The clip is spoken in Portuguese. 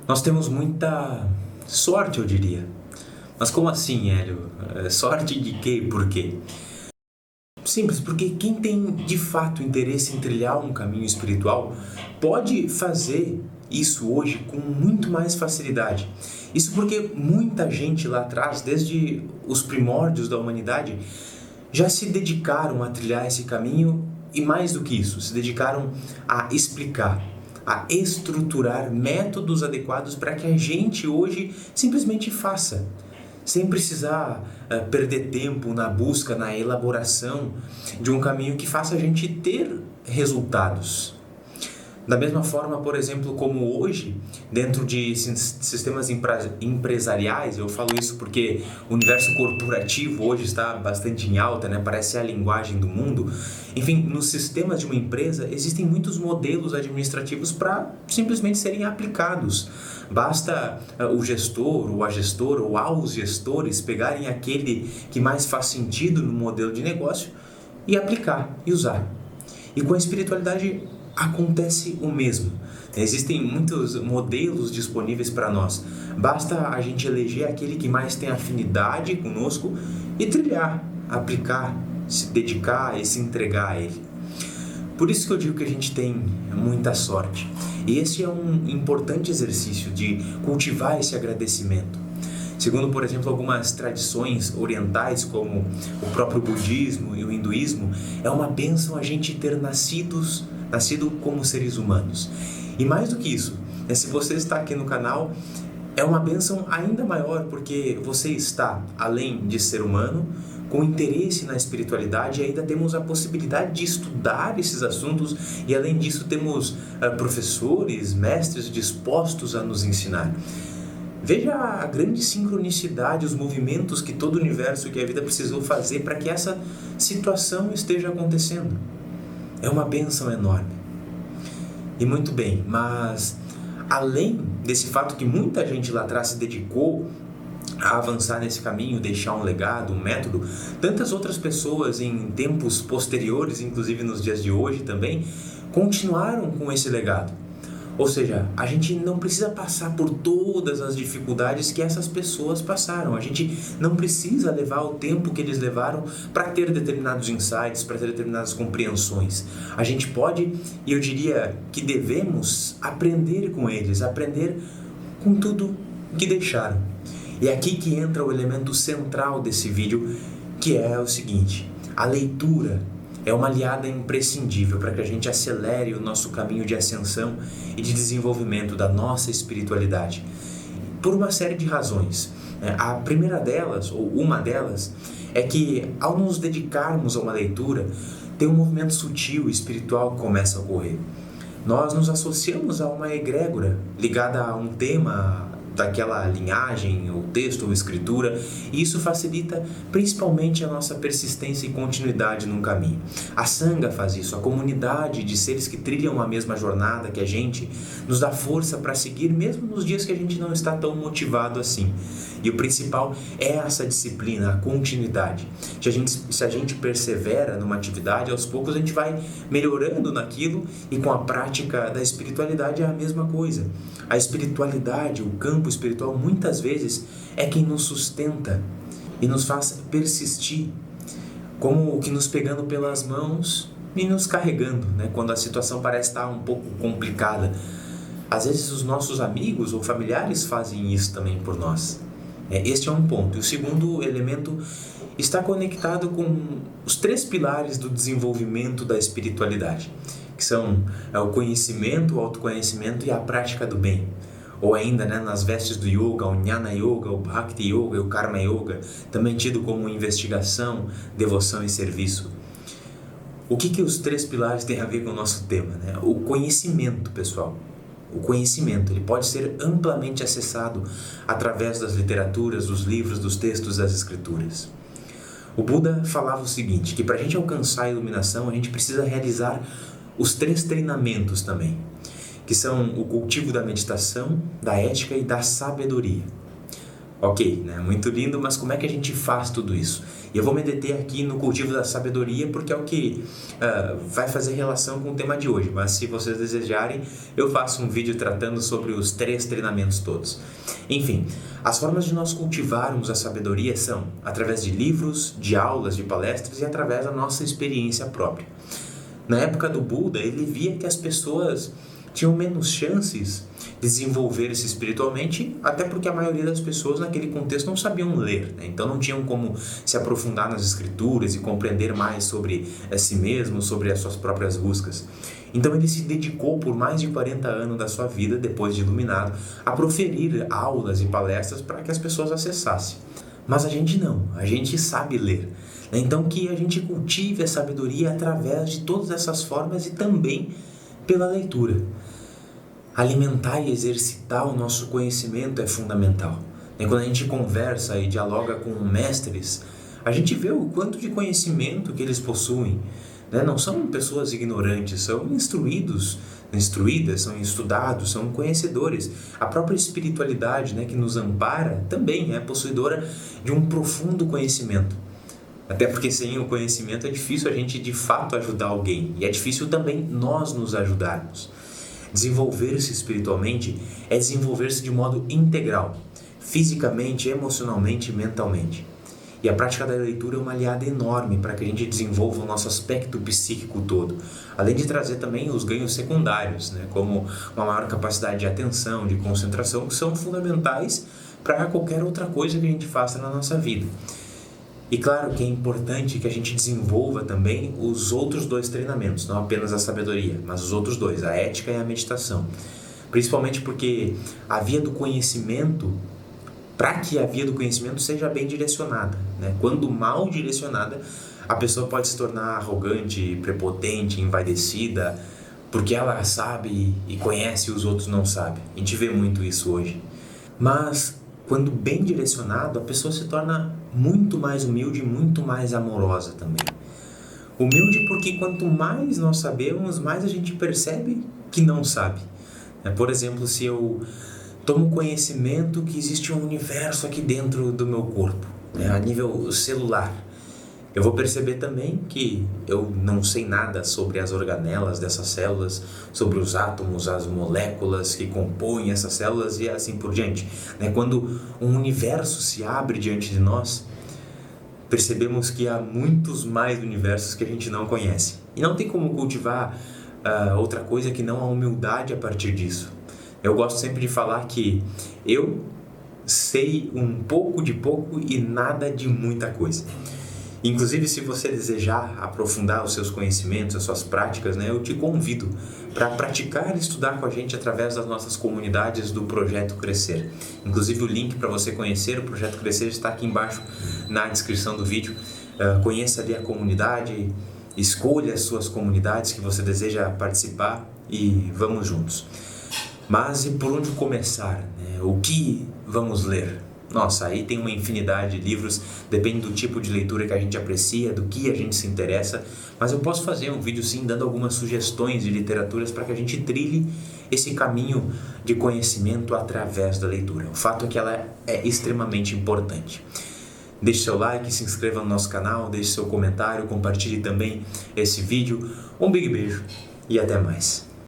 Nós temos muita sorte, eu diria. Mas como assim, Hélio? Sorte de quê e por quê? Simples, porque quem tem de fato interesse em trilhar um caminho espiritual pode fazer isso hoje com muito mais facilidade. Isso porque muita gente lá atrás, desde os primórdios da humanidade, já se dedicaram a trilhar esse caminho e mais do que isso, se dedicaram a explicar, a estruturar métodos adequados para que a gente hoje simplesmente faça, sem precisar perder tempo na busca, na elaboração de um caminho que faça a gente ter resultados. Da mesma forma, por exemplo, como hoje, dentro de sistemas empresariais, eu falo isso porque o universo corporativo hoje está bastante em alta, né? Parece ser a linguagem do mundo. Enfim, nos sistemas de uma empresa existem muitos modelos administrativos para simplesmente serem aplicados. Basta o gestor ou a gestora ou aos gestores pegarem aquele que mais faz sentido no modelo de negócio e aplicar e usar. E com a espiritualidade acontece o mesmo. Existem muitos modelos disponíveis para nós. Basta a gente eleger aquele que mais tem afinidade conosco e trilhar, aplicar, se dedicar e se entregar a ele. Por isso que eu digo que a gente tem muita sorte. E esse é um importante exercício de cultivar esse agradecimento. Segundo, por exemplo, algumas tradições orientais, como o próprio budismo e o hinduísmo, é uma bênção a gente ter nascido como seres humanos. E mais do que isso, se você está aqui no canal, é uma bênção ainda maior, porque você está, além de ser humano, com interesse na espiritualidade, e ainda temos a possibilidade de estudar esses assuntos, e além disso temos professores, mestres dispostos a nos ensinar. Veja a grande sincronicidade, os movimentos que todo o universo, que a vida precisou fazer para que essa situação esteja acontecendo. É uma bênção enorme. E muito bem, mas além desse fato que muita gente lá atrás se dedicou a avançar nesse caminho, deixar um legado, um método, tantas outras pessoas em tempos posteriores, inclusive nos dias de hoje também, continuaram com esse legado. Ou seja, a gente não precisa passar por todas as dificuldades que essas pessoas passaram. A gente não precisa levar o tempo que eles levaram para ter determinados insights, para ter determinadas compreensões. A gente pode, e eu diria que devemos, aprender com eles, aprender com tudo que deixaram. E é aqui que entra o elemento central desse vídeo, que é o seguinte: a leitura é uma aliada imprescindível para que a gente acelere o nosso caminho de ascensão e de desenvolvimento da nossa espiritualidade, por uma série de razões. A primeira delas, ou uma delas, é que ao nos dedicarmos a uma leitura, tem um movimento sutil e espiritual que começa a ocorrer. Nós nos associamos a uma egrégora ligada a um tema daquela linhagem, ou texto, ou escritura, e isso facilita principalmente a nossa persistência e continuidade num caminho. A Sangha faz isso, a comunidade de seres que trilham a mesma jornada que a gente, nos dá força para seguir mesmo nos dias que a gente não está tão motivado assim. E o principal é essa disciplina, a continuidade. Se a gente persevera numa atividade, aos poucos a gente vai melhorando naquilo, e com a prática da espiritualidade é a mesma coisa. A espiritualidade, o campo espiritual, muitas vezes é quem nos sustenta e nos faz persistir, como o que nos pegando pelas mãos e nos carregando, né? Quando a situação parece estar um pouco complicada. Às vezes os nossos amigos ou familiares fazem isso também por nós. Este é um ponto. E o segundo elemento está conectado com os 3 pilares do desenvolvimento da espiritualidade, que são o conhecimento, o autoconhecimento e a prática do bem. Ou ainda, nas vestes do yoga, o Jnana Yoga, o Bhakti Yoga e o Karma Yoga, também tido como investigação, devoção e serviço. O que os 3 pilares têm a ver com o nosso tema? O conhecimento, pessoal. O conhecimento, ele pode ser amplamente acessado através das literaturas, dos livros, dos textos, das escrituras. O Buda falava o seguinte, que para a gente alcançar a iluminação, a gente precisa realizar os 3 treinamentos também, que são o cultivo da meditação, da ética e da sabedoria. Ok, né? Muito lindo, mas como é que a gente faz tudo isso? E eu vou me deter aqui no cultivo da sabedoria porque é o que vai fazer relação com o tema de hoje. Mas se vocês desejarem, eu faço um vídeo tratando sobre os 3 treinamentos todos. Enfim, as formas de nós cultivarmos a sabedoria são através de livros, de aulas, de palestras e através da nossa experiência própria. Na época do Buda, ele via que as pessoas tinham menos chances de desenvolver-se espiritualmente, até porque a maioria das pessoas naquele contexto não sabiam ler, né? Então não tinham como se aprofundar nas escrituras e compreender mais sobre si mesmo, sobre as suas próprias buscas. Então ele se dedicou por mais de 40 anos da sua vida, depois de iluminado, a proferir aulas e palestras para que as pessoas acessassem. Mas a gente não, a gente sabe ler. Então que a gente cultive a sabedoria através de todas essas formas e também pela leitura. Alimentar e exercitar o nosso conhecimento é fundamental. Quando a gente conversa e dialoga com mestres, a gente vê o quanto de conhecimento que eles possuem. Não são pessoas ignorantes, são instruídas, são estudados, são conhecedores. A própria espiritualidade, que nos ampara também é possuidora de um profundo conhecimento. Até porque sem o conhecimento é difícil a gente de fato ajudar alguém. E é difícil também nós nos ajudarmos. Desenvolver-se espiritualmente é desenvolver-se de modo integral, fisicamente, emocionalmente e mentalmente. E a prática da leitura é uma aliada enorme para que a gente desenvolva o nosso aspecto psíquico todo, além de trazer também os ganhos secundários, como uma maior capacidade de atenção, de concentração, que são fundamentais para qualquer outra coisa que a gente faça na nossa vida. E claro que é importante que a gente desenvolva também os outros 2 treinamentos, não apenas a sabedoria, mas os outros 2, a ética e a meditação. Principalmente porque a via do conhecimento, para que a via do conhecimento seja bem direcionada, Quando mal direcionada, a pessoa pode se tornar arrogante, prepotente, envaidecida, porque ela sabe e conhece e os outros não sabem. A gente vê muito isso hoje. Mas quando bem direcionado, a pessoa se torna muito mais humilde e muito mais amorosa também. Humilde porque quanto mais nós sabemos, mais a gente percebe que não sabe. Por exemplo, se eu tomo conhecimento que existe um universo aqui dentro do meu corpo, a nível celular, eu vou perceber também que eu não sei nada sobre as organelas dessas células, sobre os átomos, as moléculas que compõem essas células e assim por diante. Quando um universo se abre diante de nós, percebemos que há muitos mais universos que a gente não conhece. E não tem como cultivar outra coisa que não a humildade a partir disso. Eu gosto sempre de falar que eu sei um pouco de pouco e nada de muita coisa. Inclusive, se você desejar aprofundar os seus conhecimentos, as suas práticas, eu te convido para praticar e estudar com a gente através das nossas comunidades do Projeto Crescer. Inclusive, o link para você conhecer o Projeto Crescer está aqui embaixo na descrição do vídeo. Conheça ali a comunidade, escolha as suas comunidades que você deseja participar e vamos juntos. Mas e por onde começar? O que vamos ler? Nossa, aí tem uma infinidade de livros, depende do tipo de leitura que a gente aprecia, do que a gente se interessa, mas eu posso fazer um vídeo sim dando algumas sugestões de literaturas para que a gente trilhe esse caminho de conhecimento através da leitura. O fato é que ela é extremamente importante. Deixe seu like, se inscreva no nosso canal, deixe seu comentário, compartilhe também esse vídeo. Um big beijo e até mais.